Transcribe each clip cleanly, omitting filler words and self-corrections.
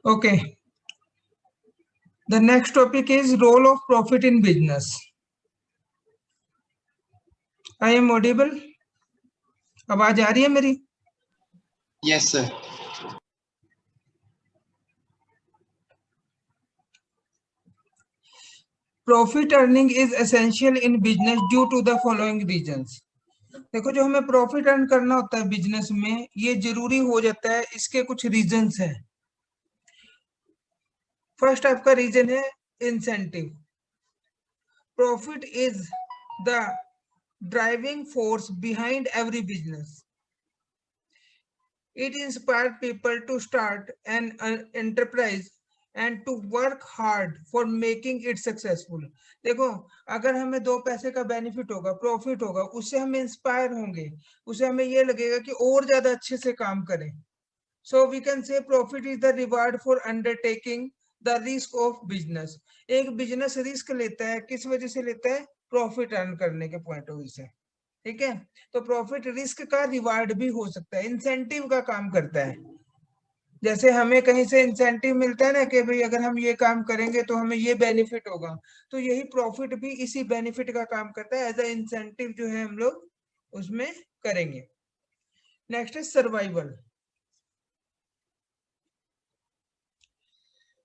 Okay. The next topic is role of profit in business. I am audible? आवाज आ रही है मेरी? Yes, sir. Profit earning is essential in business due to the following reasons. देखो, जो हमें profit earn करना होता है बिजनेस में, ये जरूरी हो जाता है, इसके कुछ रीजंस हैं। फर्स्ट आपका रीजन है incentive. Profit is the driving force behind every business. It inspires people to start an enterprise and to work hard for making it successful. देखो, अगर हमें 2 पैसे का बेनिफिट होगा, प्रॉफिट होगा, उससे हम इंस्पायर होंगे, उससे हमें ये लगेगा कि और ज्यादा अच्छे से काम करें। So we can say profit is the reward for undertaking the risk of business. एक बिजनेस रिस्क लेता है, किस वजह से लेता है? प्रॉफिट अर्न करने के पॉइंट ऑफ व्यू से। ठीक है, तो प्रॉफिट रिस्क का रिवार्ड भी हो सकता है, इंसेंटिव का काम करता है। जैसे हमें कहीं से इंसेंटिव मिलता है ना कि भाई अगर हम ये काम करेंगे तो हमें ये बेनिफिट होगा, तो यही प्रॉफिट भी इसी बेनिफिट का काम करता है। एज अ इंसेंटिव जो है हम लोग उसमें करेंगे। नेक्स्ट है survival.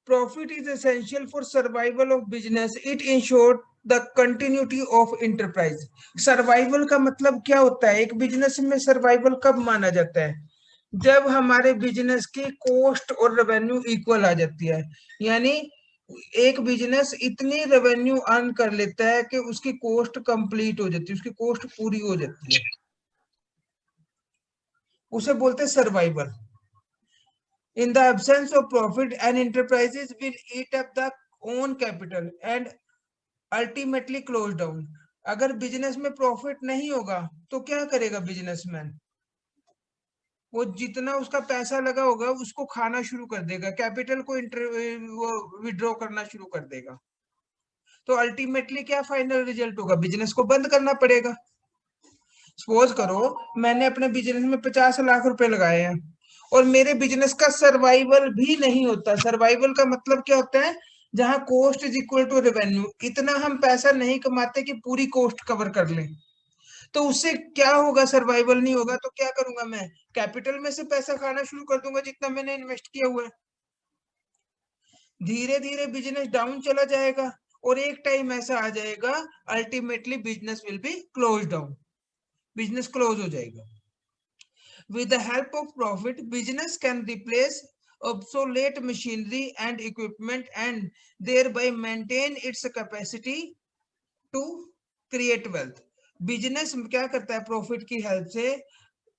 Profit is essential for survival of business. It ensures the continuity of enterprise. Survival का मतलब क्या होता है? एक बिजनेस में सर्वाइवल कब माना जाता है? जब हमारे बिजनेस की कॉस्ट और रेवेन्यू इक्वल आ जाती है। यानी एक बिजनेस इतनी रेवेन्यू अर्न कर लेता है कि उसकी कॉस्ट कंप्लीट हो जाती है, उसकी कॉस्ट पूरी हो जाती है, उसे बोलते हैं survival. In the absence of profit, an enterprises will eat up the own capital and ultimately close down. अगर बिजनेस में प्रॉफिट नहीं होगा तो क्या करेगा बिजनेसमैन? वो जितना उसका पैसा लगा होगा उसको खाना शुरू कर देगा, कैपिटल को वो विड्रॉ करना शुरू कर देगा। तो अल्टीमेटली क्या फाइनल रिजल्ट होगा? बिजनेस को बंद करना पड़ेगा। सपोज करो मैंने अपने बिजनेस में 50 लाख रुपए लगाए हैं और मेरे बिजनेस का सर्वाइवल भी नहीं होता। सर्वाइवल का मतलब क्या होता है? जहां cost is equal to revenue, इतना हम पैसा नहीं कमाते कि पूरी कॉस्ट कवर कर लें, तो उससे क्या होगा? सर्वाइवल नहीं होगा तो क्या करूंगा मैं? कैपिटल में से पैसा खाना शुरू कर दूंगा जितना मैंने इन्वेस्ट किया हुआ है। धीरे धीरे बिजनेस डाउन चला जाएगा और एक टाइम ऐसा आ जाएगा ultimately business will be close down, business close हो जाएगा। With the help of profit, business can replace obsolete machinery and equipment and thereby maintain its capacity to create wealth. Business क्या करता है? प्रॉफिट की help से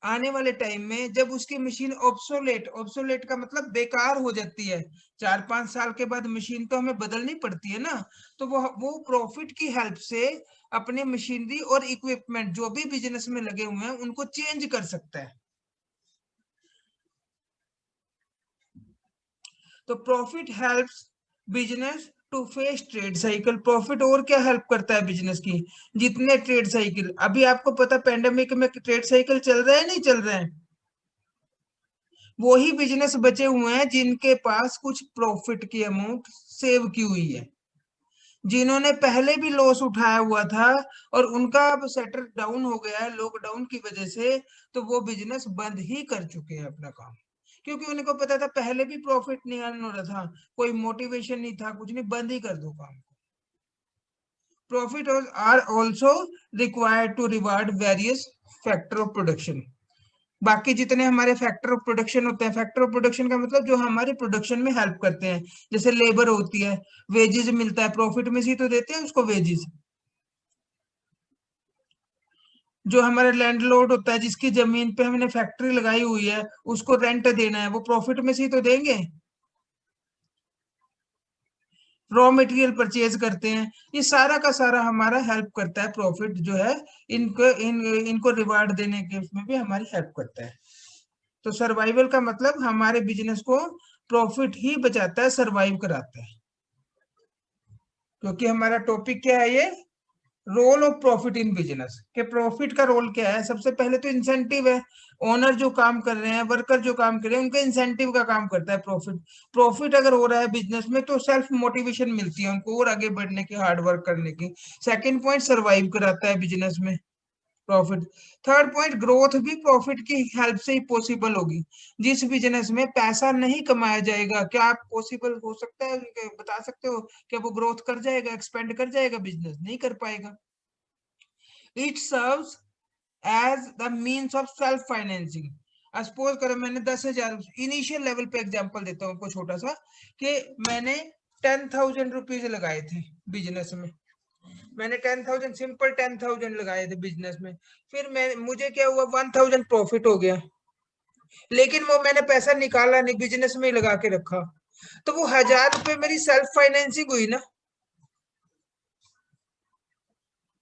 आने वाले time में जब उसकी मशीन ऑब्सोलेट का मतलब बेकार हो जाती है, 4-5 साल के बाद मशीन तो हमें बदलनी पड़ती है ना, तो वो प्रॉफिट की हेल्प से अपने मशीनरी और इक्विपमेंट जो भी बिजनेस में लगे हुए हैं उनको चेंज कर सकता है। तो profit helps business to face trade cycle. Profit और क्या हेल्प करता है बिजनेस की? जितने ट्रेड साइकिल, अभी आपको पता पेंडेमिक में ट्रेड साइकिल चल रहा है नहीं चल रहा है, वही बिजनेस बचे हुए हैं जिनके पास कुछ प्रॉफिट की अमाउंट सेव की हुई है, जिन्होंने पहले भी लॉस उठाया हुआ था और उनका अब सेटल डाउन हो गया है लॉकडाउन की वजह से, तो वो बिजनेस बंद ही कर चुके हैं अपना काम, क्योंकि उनको पता था पहले भी प्रॉफिट नहीं अर्न हो रहा था, कोई मोटिवेशन नहीं था, कुछ नहीं, बंद ही कर दो काम। Profit are also required to reward various factor of production. बाकी जितने हमारे फैक्टर ऑफ प्रोडक्शन होते हैं, फैक्टर ऑफ प्रोडक्शन का मतलब जो हमारे प्रोडक्शन में हेल्प करते हैं, जैसे लेबर होती है, वेजेस मिलता है, प्रॉफिट में से तो देते हैं उसको वेजेस। जो हमारा लैंडलॉर्ड होता है जिसकी जमीन पे हमने फैक्ट्री लगाई हुई है, उसको रेंट देना है, वो प्रॉफिट में से तो देंगे। रॉ मटेरियल परचेज करते हैं, ये सारा का सारा हमारा हेल्प करता है, प्रॉफिट जो है इनको रिवार्ड देने के उसमें भी हमारी हेल्प करता है। तो सर्वाइवल का मतलब हमारे बिजनेस को प्रॉफिट ही बचाता है, सर्वाइव कराता है। क्योंकि हमारा टॉपिक क्या है? ये role of profit in business के प्रॉफिट का रोल क्या है? सबसे पहले तो इंसेंटिव है। ओनर जो काम कर रहे हैं, वर्कर जो काम कर रहे हैं, उनके इंसेंटिव का काम करता है प्रॉफिट। प्रॉफिट अगर हो रहा है बिजनेस में तो सेल्फ मोटिवेशन मिलती है उनको और आगे बढ़ने की, हार्ड वर्क करने की। सेकंड पॉइंट, सरवाइव कराता है बिजनेस में प्रॉफिट। थर्ड पॉइंट, ग्रोथ भी प्रॉफिट की हेल्प से ही पॉसिबल होगी। जिस बिजनेस में पैसा नहीं कमाया जाएगा, क्या आप पॉसिबल हो सकता है बता सकते हो क्या वो ग्रोथ कर जाएगा, एक्सपेंड कर जाएगा? बिजनेस नहीं कर पाएगा। It serves as the means of self financing. Suppose करो मैंने 10,000 इनिशियल लेवल पे एग्जांपल देता हूँ आपको छोटा सा, कि मैंने 10,000 रुपीज लगाए थे बिजनेस में। मैंने 10,000 सिंपल 10,000 लगाए थे बिजनेस में। फिर मैं मुझे क्या हुआ, 1,000 प्रॉफिट हो गया। लेकिन वो मैंने पैसा निकाला नहीं, बिजनेस में ही लगा के रखा। तो वो 1,000 रुपए मेरी सेल्फ फाइनेंसिंग हुई ना।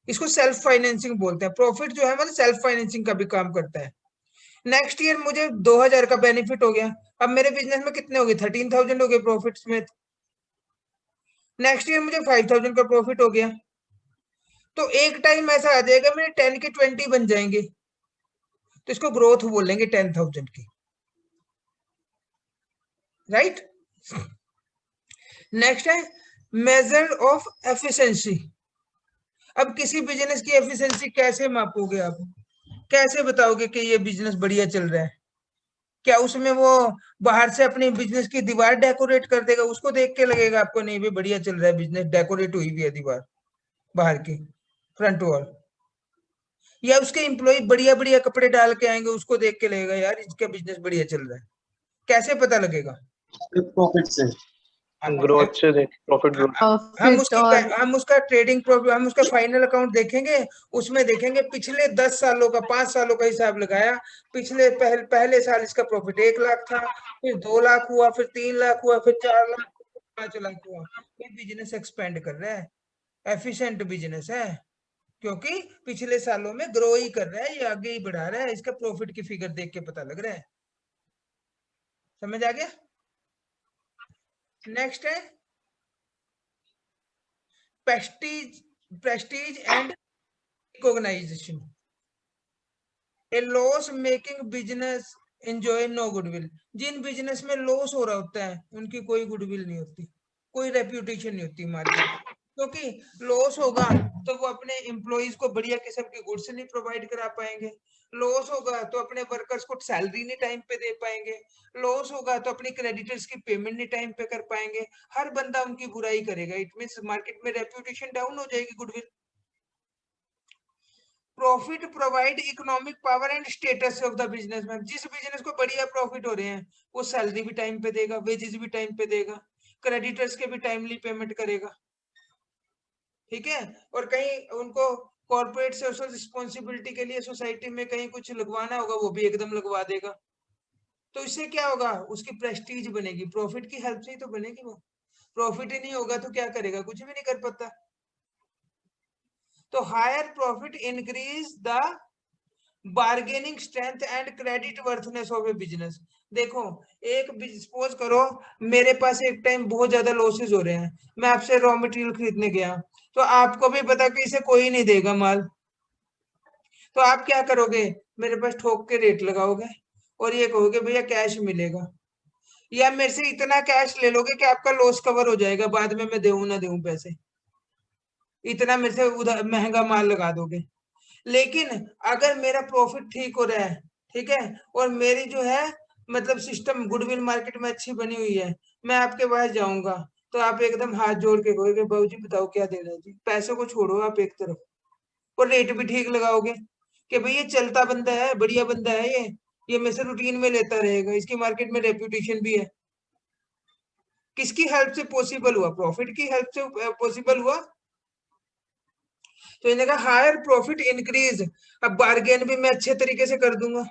इसको सेल्फ फाइनेंसिंग बोलते हैं। प्रॉफिट जो है मतलब सेल्फ फाइनेंसिंग का भी काम करता है। नेक्स्ट ईयर मुझे 2,000 का बेनिफिट हो गया। अब मेरे बिजनेस में कितने हो गए? 13,000 हो गए प्रॉफिट में। नेक्स्ट ईयर मुझे 5,000 का प्रॉफिट हो गया। तो एक टाइम ऐसा आ जाएगा मेरे 10 के 20 बन जाएंगे। तो इसको ग्रोथ बोलेंगे 10,000 की, राइट। नेक्स्ट है मेजर ऑफ एफिशिएंसी। अब किसी बिजनेस की एफिशिएंसी कैसे मापोगे आप? कैसे बताओगे कि ये बिजनेस बढ़िया चल रहा है? क्या उसमें वो बाहर से अपनी बिजनेस की दीवार डेकोरेट कर देगा, उसको देख के लगेगा आपको नहीं भी बढ़िया चल रहा है बिजनेस, डेकोरेट हुई हुई है दीवार बाहर की, फ्रंट वॉल? या उसके एम्प्लॉय बढ़िया बढ़िया कपड़े डाल के आएंगे, उसको देख के लगेगा यार इसका बिजनेस बढ़िया चल रहा है? कैसे पता लगेगा? प्रॉफिट से। ग्रोथ से देख, प्रॉफिट ग्रोथ। प्रॉफिट और हम उसका ट्रेडिंग प्रॉफिट, हम उसका फाइनल अकाउंट देखेंगे। उसमें देखेंगे पिछले 10 सालों का, 5 सालों का हिसाब लगाया। पिछले पहले साल इसका प्रॉफिट 1 लाख था, फिर 2 लाख हुआ, फिर 3 लाख हुआ, फिर 4 लाख, 5 लाख हुआ। ये बिजनेस एक्सपेंड कर रहा है, एफिशिएंट बिजनेस है, क्योंकि पिछले सालों में ग्रो ही कर रहा है, ये आगे ही बढ़ा रहा है। इसका प्रॉफिट की फिगर देख के पता लग रहा है। समझ आ गया? नेक्स्ट है prestige and recognisation. A loss making business enjoy no goodwill. जिन बिजनेस में लॉस हो रहा होता है उनकी कोई गुडविल नहीं होती, कोई रेप्यूटेशन नहीं होती मार्केट। क्योंकि लॉस होगा तो वो अपने एम्प्लॉइज को बढ़िया किस्म की गुड्स नहीं प्रोवाइड करा पाएंगे। लॉस होगा तो अपने वर्कर्स को सैलरी नहीं टाइम पे दे पाएंगे। लॉस होगा तो अपनी क्रेडिटर्स की पेमेंट नहीं टाइम पे कर पाएंगे। हर बंदा उनकी बुराई करेगा। इट मींस मार्केट में रेप्यूटेशन डाउन हो जाएगी, goodwill. Profit provide economic power and status of the business man. जिस बिजनेस को बढ़िया प्रॉफिट हो रहे हैं वो सैलरी भी टाइम पे देगा, वेजेस भी टाइम पे देगा, क्रेडिटर्स के भी टाइमली पेमेंट करेगा, ठीक है। और कहीं उनको कॉर्पोरेट सोशल रिस्पॉन्सिबिलिटी के लिए सोसाइटी में कहीं कुछ लगवाना होगा वो भी एकदम लगवा देगा। तो इससे क्या होगा? उसकी प्रेस्टीज बनेगी, प्रॉफिट की हेल्प से ही तो बनेगी वो। प्रॉफिट ही नहीं होगा तो क्या करेगा? कुछ भी नहीं कर पाता। तो higher profit increase the bargaining strength and credit worthiness of a business. देखो, एक सपोज करो मेरे पास एक टाइम बहुत ज्यादा लॉसेस हो रहे हैं, मैं आपसे रॉ मटेरियल खरीदने गया, तो आपको भी पता कि इसे कोई नहीं देगा माल, तो आप क्या करोगे? मेरे पास ठोक के रेट लगाओगे और ये कहोगे भैया कैश मिलेगा, या मेरे से इतना कैश ले लोगे कि आपका लॉस कवर हो जाएगा, बाद में मैं दूं ना दूं पैसे, इतना मेरे से उधर महंगा माल लगा दोगे। लेकिन अगर मेरा प्रॉफिट ठीक हो रहा है, ठीक है, और मेरी जो है मतलब सिस्टम गुडविल मार्केट में अच्छी बनी हुई है, मैं आपके पास जाऊंगा तो आप एकदम हाथ जोड़ के कहोगे बाबू जी बताओ क्या देना है जी। पैसों को छोड़ो आप एक तरफ, और रेट भी ठीक लगाओगे कि भाई ये चलता बंदा है, बढ़िया बंदा है, ये मेरे से रूटीन में लेता रहेगा, इसकी मार्केट में रेप्यूटेशन भी है। किसकी हेल्प से पॉसिबल हुआ? प्रॉफिट की हेल्प से पॉसिबल हुआ। तो इन्हें कहा हायर प्रॉफिट इंक्रीज। अब बार्गेन भी मैं अच्छे तरीके से कर दूंगा।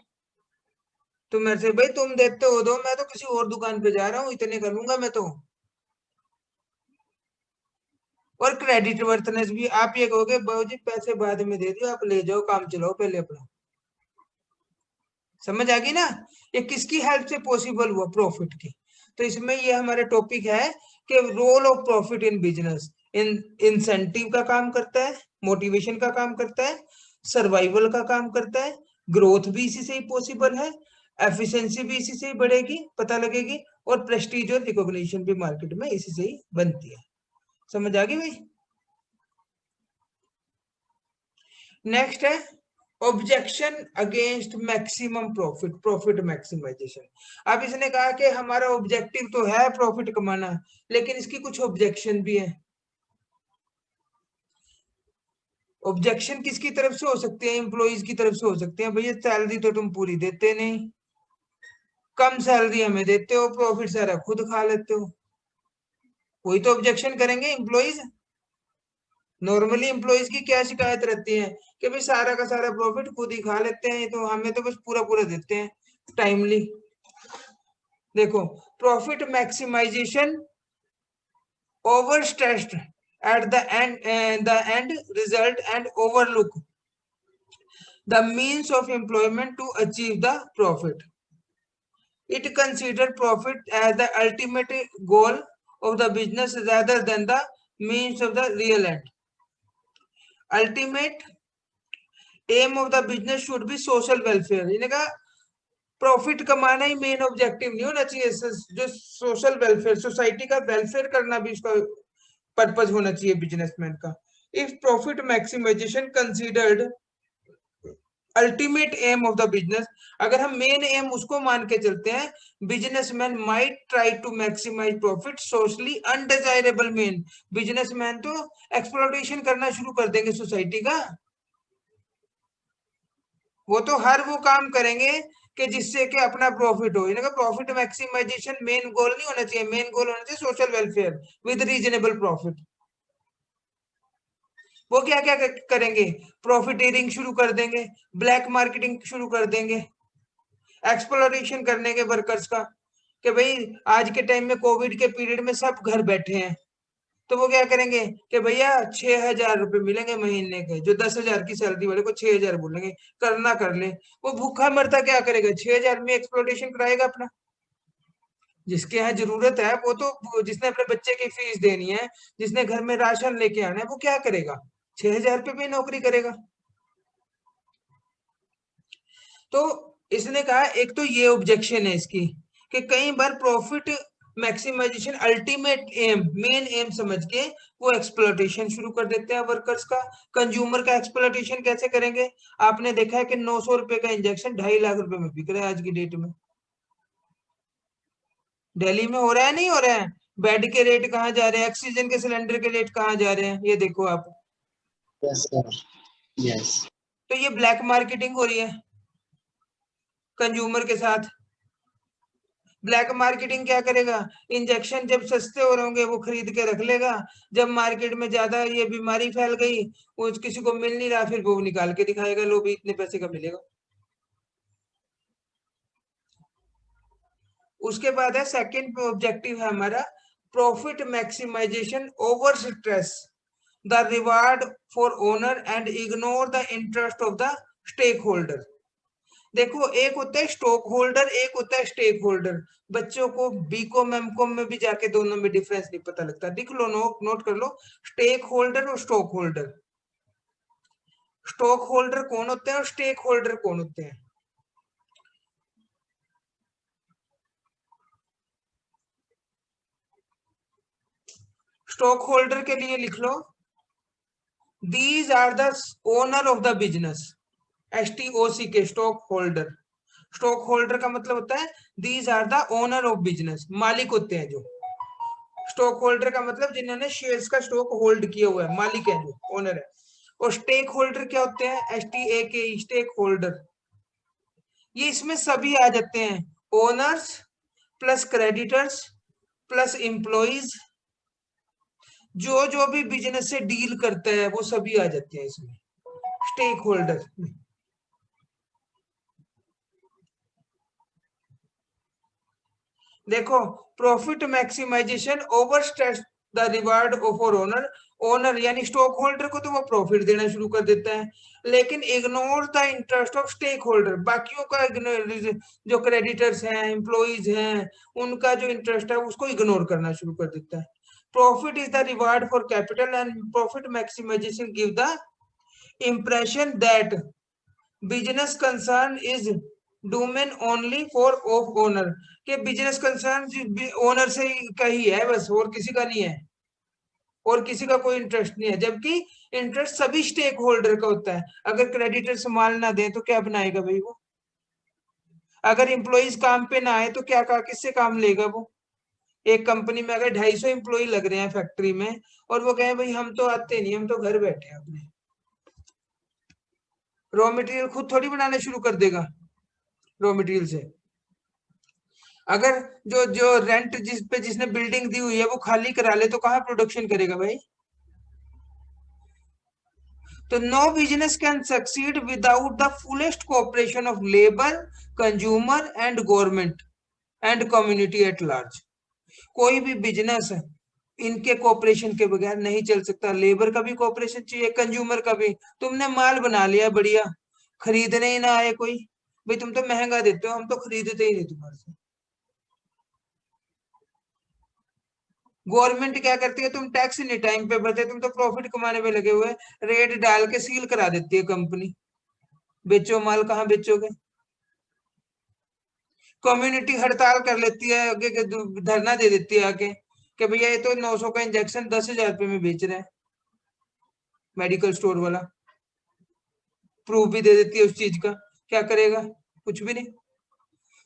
तो मेरे से भाई तुम देते हो दो, मैं तो किसी और दुकान पे जा रहा हूँ, इतने कर लूंगा मैं तो। और क्रेडिट वर्थनेस भी, आप ये कहोगे बाबू जी पैसे बाद में दे दियो, आप ले जाओ, काम चलाओ पहले अपना। समझ आ गई ना? ये किसकी हेल्प से पॉसिबल हुआ? प्रॉफिट की। तो इसमें ये हमारा टॉपिक है कि role of profit in business. इन इंसेंटिव का काम करता है, मोटिवेशन का काम करता है, सर्वाइवल का काम करता है, ग्रोथ भी इसी से ही पॉसिबल है, एफिशिएंसी भी इसी से ही बढ़ेगी, पता लगेगी, और प्रेस्टीज और रिकॉग्निशन भी मार्केट में इसी से ही बनती है। समझ आ गई भाई? नेक्स्ट है objection against maximum profit, profit maximisation. अब इसने कहा कि हमारा ऑब्जेक्टिव तो है प्रॉफिट कमाना, लेकिन इसकी कुछ ऑब्जेक्शन भी है। ऑब्जेक्शन किसकी तरफ से हो सकते हैं? एम्प्लॉइज की तरफ से हो सकते हैं। भैया सैलरी तो तुम पूरी देते नहीं, कम सैलरी हमें देते हो, प्रॉफिट सारा खुद खा लेते हो। कोई तो ऑब्जेक्शन करेंगे एम्प्लॉइज। नॉर्मली एम्प्लॉइज की क्या शिकायत रहती है कि भाई सारा का सारा प्रॉफिट खुद ही खा लेते हैं, तो हमें तो बस पूरा पूरा देते हैं टाइमली। देखो, profit maximisation overstressed at the end result and overlook the means of employment to achieve the profit. It consider profit as the ultimate goal of the business rather than the means of the real end. Ultimate aim of the business should be social welfare. इन्हें कहा profit कमाना ही main objective नहीं होना चाहिए, जो social welfare, society का welfare करना भी इसका पर्पज होना चाहिए बिजनेसमैन का। If profit maximisation considered ultimate aim of the business, अगर हम मेन एम उसको मान के चलते हैं, businessman might try to maximise profit socially undesirable means, businessman तो एक्सप्लॉयटेशन करना शुरू कर देंगे सोसाइटी का। वो तो हर वो काम करेंगे कि जिससे कि अपना प्रॉफिट हो। इनका प्रॉफिट मैक्सिमाइजेशन मेन गोल नहीं होना चाहिए, मेन गोल होना चाहिए social welfare with reasonable profit. वो क्या क्या करेंगे? प्रॉफिटेरिंग शुरू कर देंगे, ब्लैक मार्केटिंग शुरू कर देंगे, एक्सप्लोरेशन करने के वर्कर्स का, कि भाई आज के टाइम में कोविड के पीरियड में सब घर बैठे हैं, तो वो क्या करेंगे कि भैया 6,000 रुपए मिलेंगे महीने के, जो 10,000 की सैलरी वाले को 6,000 बोलेंगे, करना कर ले। वो भूखा मरता क्या करेगा? 6,000 में एक्सप्लोरेशन कराएगा अपना। जिसके यहाँ जरूरत है वो तो, जिसने अपने बच्चे की फीस देनी है, जिसने घर में राशन लेके आना है, वो क्या करेगा? 6,000 रुपये में नौकरी करेगा। तो इसने कहा एक तो ये ऑब्जेक्शन है इसकी कि कई बार profit maximization ultimate aim, main aim समझ के वो एक्सप्लॉयटेशन शुरू कर देते हैं वर्कर्स का। कंज्यूमर का एक्सप्लॉयटेशन कैसे करेंगे? आपने देखा है कि 900 रुपए का इंजेक्शन 2.5 लाख रुपए में बिक रहा है आज की डेट में। दिल्ली में हो रहा है, नहीं हो रहा है? बेड के रेट कहाँ जा रहे हैं, ऑक्सीजन के सिलेंडर के रेट कहाँ जा रहे हैं, ये देखो आप। Yes, sir. Yes. तो ये ब्लैक मार्केटिंग हो रही है कंज्यूमर के साथ। ब्लैक मार्केटिंग क्या करेगा? इंजेक्शन जब सस्ते हो रहे होंगे वो खरीद के रख लेगा, जब मार्केट में ज्यादा ये बीमारी फैल गई, वो किसी को मिल नहीं रहा, फिर वो निकाल के दिखाएगा, लो भी इतने पैसे का मिलेगा। उसके बाद है सेकंड ऑब्जेक्टिव है हमारा, profit maximisation overstress the reward for owner and ignore the interest of the stakeholder. देखो, एक होता है स्टॉक होल्डर, एक होता है स्टेक होल्डर। बच्चों को बीकॉम एमकॉम में भी जाके दोनों में डिफरेंस नहीं पता लगता। लिख लो, नोट कर लो, स्टेक होल्डर और स्टॉक होल्डर। स्टॉक होल्डर कौन होते हैं और स्टेक होल्डर कौन होते हैं? स्टॉक होल्डर के लिए लिख लो, these are the owner of the business, STOC के, स्टॉक होल्डर। स्टॉक होल्डर का मतलब होता है these are the owner of business, मालिक होते हैं जो। स्टॉक होल्डर का मतलब जिन्होंने शेयर्स का स्टॉक होल्ड किया हुआ है, मालिक है जो, ओनर है। और स्टेक होल्डर क्या होते हैं? STAK, stakeholder. ये इसमें सभी आ जाते हैं, owners plus creditors plus employees, जो जो भी बिजनेस से डील करता है वो सभी आ जाते हैं इसमें स्टेक होल्डर में। देखो, profit maximisation overstress the reward of owner, owner यानी स्टॉक होल्डर को तो वो प्रॉफिट देना शुरू कर देता है, लेकिन ignore the interest of stakeholder, बाकियों का जो क्रेडिटर्स हैं, एम्प्लॉइज हैं, उनका जो इंटरेस्ट है उसको इग्नोर करना शुरू कर देता है। Profit is the reward for capital and profit maximisation give the impression that business concern is domain only for of owner, कि बिजनेस कंसर्न ओनर से का ही है बस, और किसी का नहीं है, और किसी का कोई इंटरेस्ट नहीं है, जबकि इंटरेस्ट सभी स्टेक होल्डर का होता है। अगर क्रेडिटर संभाल ना दे तो क्या बनाएगा भाई वो? अगर एम्प्लॉइज काम पे ना आए तो क्या किससे काम लेगा वो? एक कंपनी में अगर 250 एम्प्लॉय लग रहे हैं फैक्ट्री में, और वो कहे भाई हम तो आते नहीं, हम तो घर बैठे हैं अपने, रॉ मटेरियल खुद थोड़ी बनाना शुरू कर देगा रॉ मटेरियल से। अगर जो जो रेंट जिसने बिल्डिंग दी हुई है वो खाली करा ले तो कहाँ प्रोडक्शन करेगा भाई? तो no business can succeed without the fullest cooperation of labour, consumer and government and community at large. कोई भी बिजनेस इनके कोऑपरेशन के बगैर नहीं चल सकता। लेबर का भी कोऑपरेशन चाहिए, कंज्यूमर का भी। तुमने माल बना लिया बढ़िया, खरीदने ही ना आए कोई, भाई तुम तो महंगा देते हो, हम तो खरीदते ही नहीं तुम्हारे से। गवर्नमेंट क्या करती है? तुम टैक्स नहीं टाइम पे भरते, तुम तो प्रॉफिट कमाने में लगे हुए, रेट डाल के सील करा देती है कंपनी। बेचो माल, कहाँ बेचोगे? कम्युनिटी हड़ताल कर लेती है, आगे धरना दे देती है आके कि भैया ये तो 900 का इंजेक्शन 10,000 रुपए में बेच रहे हैं, मेडिकल स्टोर वाला प्रूफ भी दे देती है उस चीज का। क्या करेगा? कुछ भी नहीं।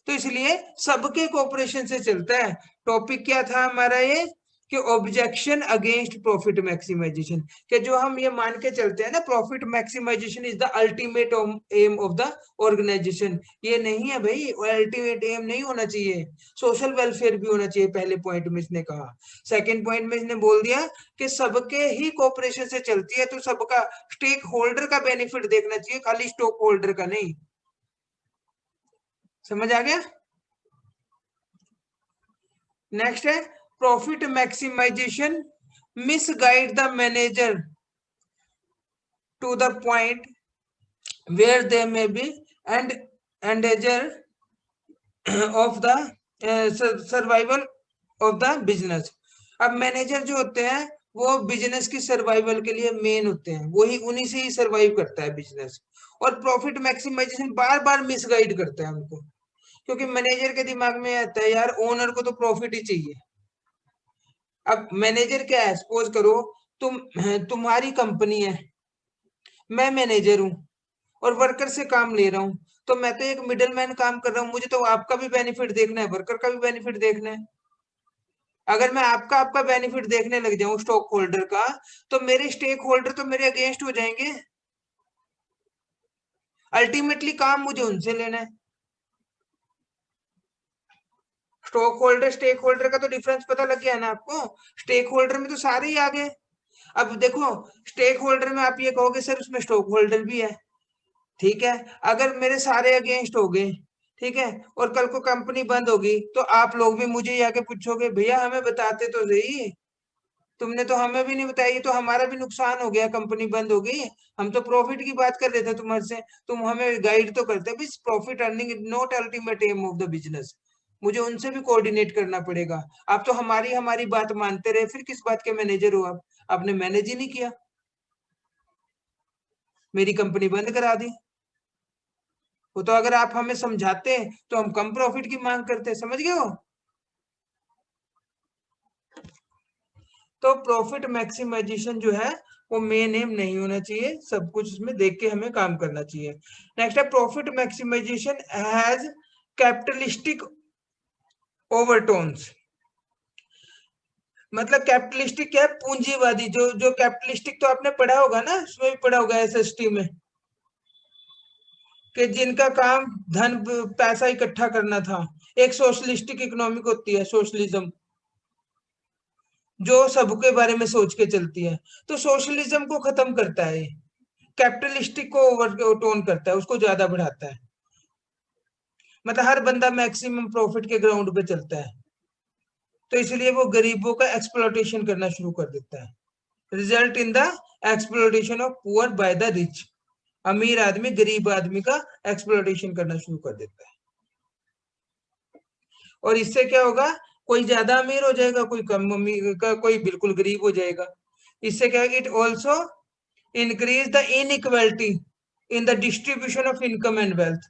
तो इसलिए सबके कोऑपरेशन से चलता है। टॉपिक क्या था हमारा ये, कि ऑब्जेक्शन अगेंस्ट प्रॉफिट मैक्सिमाइजेशन, कि जो हम ये मान के चलते हैं ना, profit maximisation is the ultimate aim of the organisation. ये नहीं है भाई, अल्टीमेट एम नहीं होना चाहिए, सोशल वेलफेयर भी होना चाहिए। पहले पॉइंट में इसने कहा। सेकंड पॉइंट में इसने बोल दिया कि सबके ही कोऑपरेशन से चलती है, तो सबका स्टेक होल्डर का बेनिफिट देखना चाहिए, खाली स्टॉक होल्डर का नहीं। समझ आ गया? नेक्स्ट है profit maximisation misguide the manager to the point where they may be and endanger of the survival of the business. अब मैनेजर जो होते हैं वो बिजनेस की सर्वाइवल के लिए मेन होते हैं, वही उन्हीं से ही सर्वाइव करता है बिजनेस। और प्रॉफिट मैक्सिमाइजेशन बार बार मिसगाइड करता है उनको, क्योंकि मैनेजर के दिमाग में आता है यार ओनर को तो प्रॉफिट ही चाहिए। अब मैनेजर क्या है, सपोज करो तुम्हारी कंपनी है, मैं मैनेजर हूं और वर्कर से काम ले रहा हूं, तो मैं तो एक मिडलमैन काम कर रहा हूं, मुझे तो आपका भी बेनिफिट देखना है, वर्कर का भी बेनिफिट देखना है। अगर मैं आपका बेनिफिट देखने लग जाऊं स्टॉक होल्डर का, तो मेरे स्टेक होल्डर तो मेरे अगेंस्ट हो जाएंगे। अल्टीमेटली काम मुझे उनसे लेना है। स्टॉक होल्डर स्टेक होल्डर का तो डिफरेंस पता लग गया ना आपको? स्टेक होल्डर में तो सारे ही आ गए। अब देखो, स्टेक होल्डर में आप ये कहोगे सर उसमें स्टॉक होल्डर भी है, ठीक है। अगर मेरे सारे अगेंस्ट हो गए, ठीक है, और कल को कंपनी बंद होगी, तो आप लोग भी मुझे ही आके पूछोगे भैया हमें बताते तो सही, तुमने तो हमें भी नहीं बताया, तो हमारा भी नुकसान हो गया, कंपनी बंद हो गई, हम तो प्रॉफिट की बात कर रहे थे तुम्हारे से, तुम हमें गाइड तो करते। Profit earning is not ultimate aim of the business, मुझे उनसे भी कोऑर्डिनेट करना पड़ेगा। आप तो हमारी हमारी बात मानते रहे, फिर किस बात के मैनेजर हो आप? आपने मैनेज ही नहीं किया, मेरी कंपनी बंद करा दी। वो तो अगर आप हमें समझाते तो हम कम प्रॉफिट की मांग करते, समझ गए हो? तो प्रॉफिट मैक्सिमाइजेशन जो है वो मेन एम नहीं होना चाहिए, सब कुछ इसमें देख के हमें काम करना चाहिए। नेक्स्ट है profit maximisation has capitalistic overtones. मतलब कैपिटलिस्टिक क्या है? पूंजीवादी। जो जो कैपिटलिस्टिक तो आपने पढ़ा होगा ना, उसमें भी पढ़ा होगा एसएसटी में, कि जिनका काम धन पैसा इकट्ठा करना था। एक सोशलिस्टिक इकोनॉमिक होती है, सोशलिज्म, जो सबके बारे में सोच के चलती है। तो सोशलिज्म को खत्म करता है, कैपिटलिस्टिक को ओवरटोन करता है, उसको ज्यादा बढ़ाता है। मतलब हर बंदा मैक्सिमम प्रॉफिट के ग्राउंड पे चलता है, तो इसलिए वो गरीबों का एक्सप्लॉयटेशन करना शुरू कर देता है। Result in the exploitation of poor by the rich. अमीर आदमी गरीब आदमी का एक्सप्लॉयटेशन करना शुरू कर देता है, और इससे क्या होगा? कोई ज्यादा अमीर हो जाएगा, कोई कम अमीर का, कोई बिल्कुल गरीब हो जाएगा। इससे क्या है? It also increase the inequality in the distribution of income and wealth,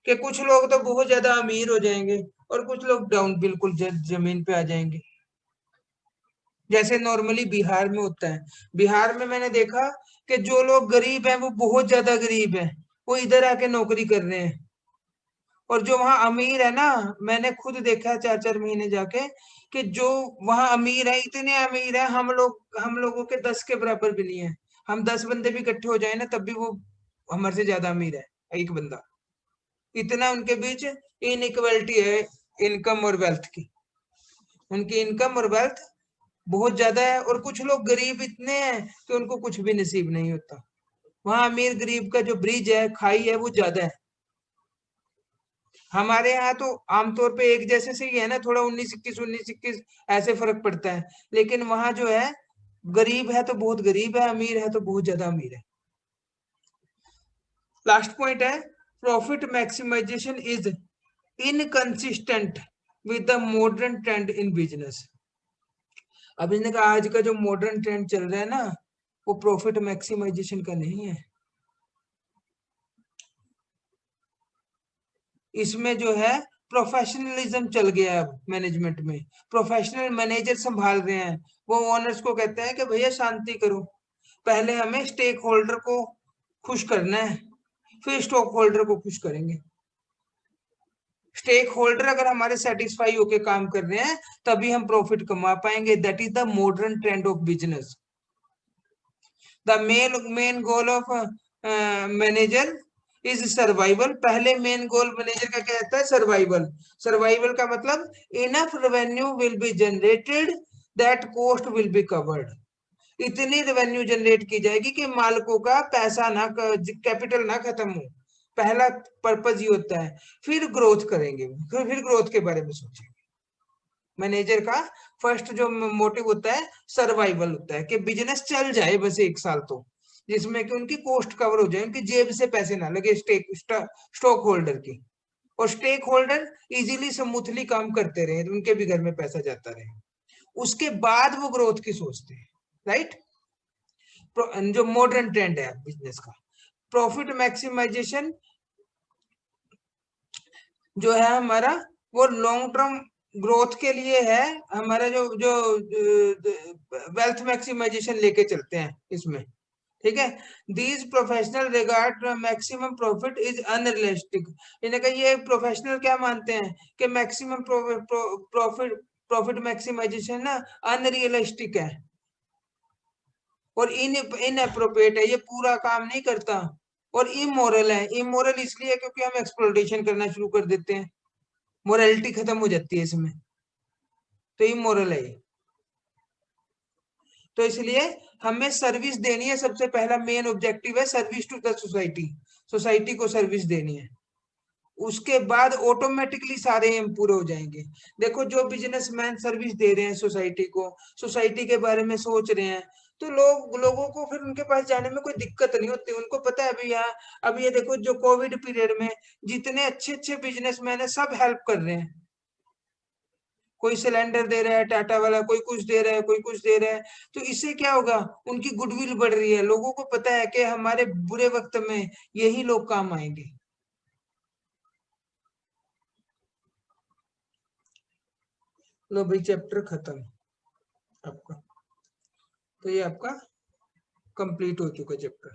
कि कुछ लोग तो बहुत ज्यादा अमीर हो जाएंगे और कुछ लोग डाउन बिल्कुल जमीन पे आ जाएंगे, जैसे नॉर्मली बिहार में होता है। बिहार में मैंने देखा कि जो लोग गरीब हैं वो बहुत ज्यादा गरीब हैं, वो इधर आके नौकरी कर रहे हैं, और जो वहां अमीर है ना, मैंने खुद देखा 4-4 महीने जाके, कि जो वहां अमीर है इतने अमीर है, हम लोगों के 10 के बराबर भी नहीं है। हम 10 बंदे भी इकट्ठे हो जाए ना तब भी वो हमारे से ज्यादा अमीर है एक बंदा। इतना उनके बीच इनइक्वालिटी है इनकम और वेल्थ की। उनकी इनकम और वेल्थ बहुत ज्यादा है, और कुछ लोग गरीब इतने हैं कि उनको कुछ भी नसीब नहीं होता। वहां अमीर गरीब का जो ब्रिज है, खाई है, वो ज्यादा है। हमारे यहाँ तो आमतौर पे एक जैसे से ही है ना, थोड़ा 19-21 ऐसे फर्क पड़ता है, लेकिन वहां जो है गरीब है तो बहुत गरीब है, अमीर है तो बहुत ज्यादा अमीर है। लास्ट पॉइंट है, profit maximisation is inconsistent with the modern trend in business. अब इसने कहा आज का जो मॉडर्न ट्रेंड चल रहा है ना, वो प्रॉफिट मैक्सिमाइजेशन का नहीं है। इसमें जो है प्रोफेशनलिज्म चल गया है। अब मैनेजमेंट में प्रोफेशनल मैनेजर संभाल रहे हैं। वो ओनर्स को कहते हैं कि भैया शांति करो, पहले हमें स्टेक होल्डर को खुश करना है, फिर स्टॉक होल्डर को खुश करेंगे। स्टेक होल्डर अगर हमारे सेटिस्फाई होके काम कर रहे हैं तभी हम प्रॉफिट कमा पाएंगे। That is the modern trend of business. The main goal of manager is survival. पहले मेन गोल मैनेजर का क्या कहता है? सर्वाइवल। सर्वाइवल का मतलब enough revenue will be generated that cost will be covered. इतनी रेवेन्यू जनरेट की जाएगी कि मालिकों का पैसा ना, कैपिटल ना खत्म हो। पहला पर्पज ये होता है। फिर ग्रोथ करेंगे, फिर ग्रोथ के बारे में सोचेंगे। मैनेजर का फर्स्ट जो मोटिव होता है सर्वाइवल होता है, कि बिजनेस चल जाए बस 1 साल, तो जिसमें कि उनकी कॉस्ट कवर हो जाए, उनकी जेब से पैसे ना लगे स्टॉक होल्डर की, और स्टेक होल्डर इजीली स्मूथली काम करते रहे, उनके भी घर में पैसा जाता रहे। उसके बाद वो ग्रोथ की सोचते हैं, राइट। जो मॉडर्न ट्रेंड है बिजनेस का, प्रॉफिट मैक्सिमाइजेशन जो है हमारा, वो लॉन्ग टर्म ग्रोथ के लिए है। हमारा जो जो वेल्थ मैक्सिमाइजेशन लेके चलते हैं इसमें, ठीक है। These professional regard maximum profit is unrealistic. इन्हें कहा, ये प्रोफेशनल क्या मानते हैं कि मैक्सिमम प्रॉफिट प्रॉफिट मैक्सिमाइजेशन ना अनरियलिस्टिक है और इनअप्रोप्रिएट है, ये पूरा काम नहीं करता, और इमोरल है। इमोरल इसलिए क्योंकि हम एक्सप्लॉइटेशन करना शुरू कर देते हैं, मोरालिटी खत्म हो जाती है इसमें, तो इमोरल है ये। तो इसलिए हमें सर्विस देनी है, सबसे पहला मेन ऑब्जेक्टिव है service to the society. Society को सर्विस देनी है, उसके बाद ऑटोमेटिकली सारे एम पूरे हो जाएंगे। देखो जो बिजनेसमैन सर्विस दे रहे हैं सोसाइटी को, सोसाइटी के बारे में सोच रहे हैं, तो लोगों को फिर उनके पास जाने में कोई दिक्कत नहीं होती। उनको पता है अभी यहाँ, अब ये देखो जो कोविड पीरियड में जितने अच्छे अच्छे बिजनेसमैन है सब हेल्प कर रहे हैं। कोई सिलेंडर दे रहा है टाटा वाला, कोई कुछ दे रहा है, कोई कुछ दे रहा है। तो इससे क्या होगा? उनकी गुडविल बढ़ रही है, लोगों को पता है कि हमारे बुरे वक्त में यही लोग काम आएंगे। लो भाई, चैप्टर खत्म आपका। तो ये आपका कंप्लीट हो चुका चैप्टर।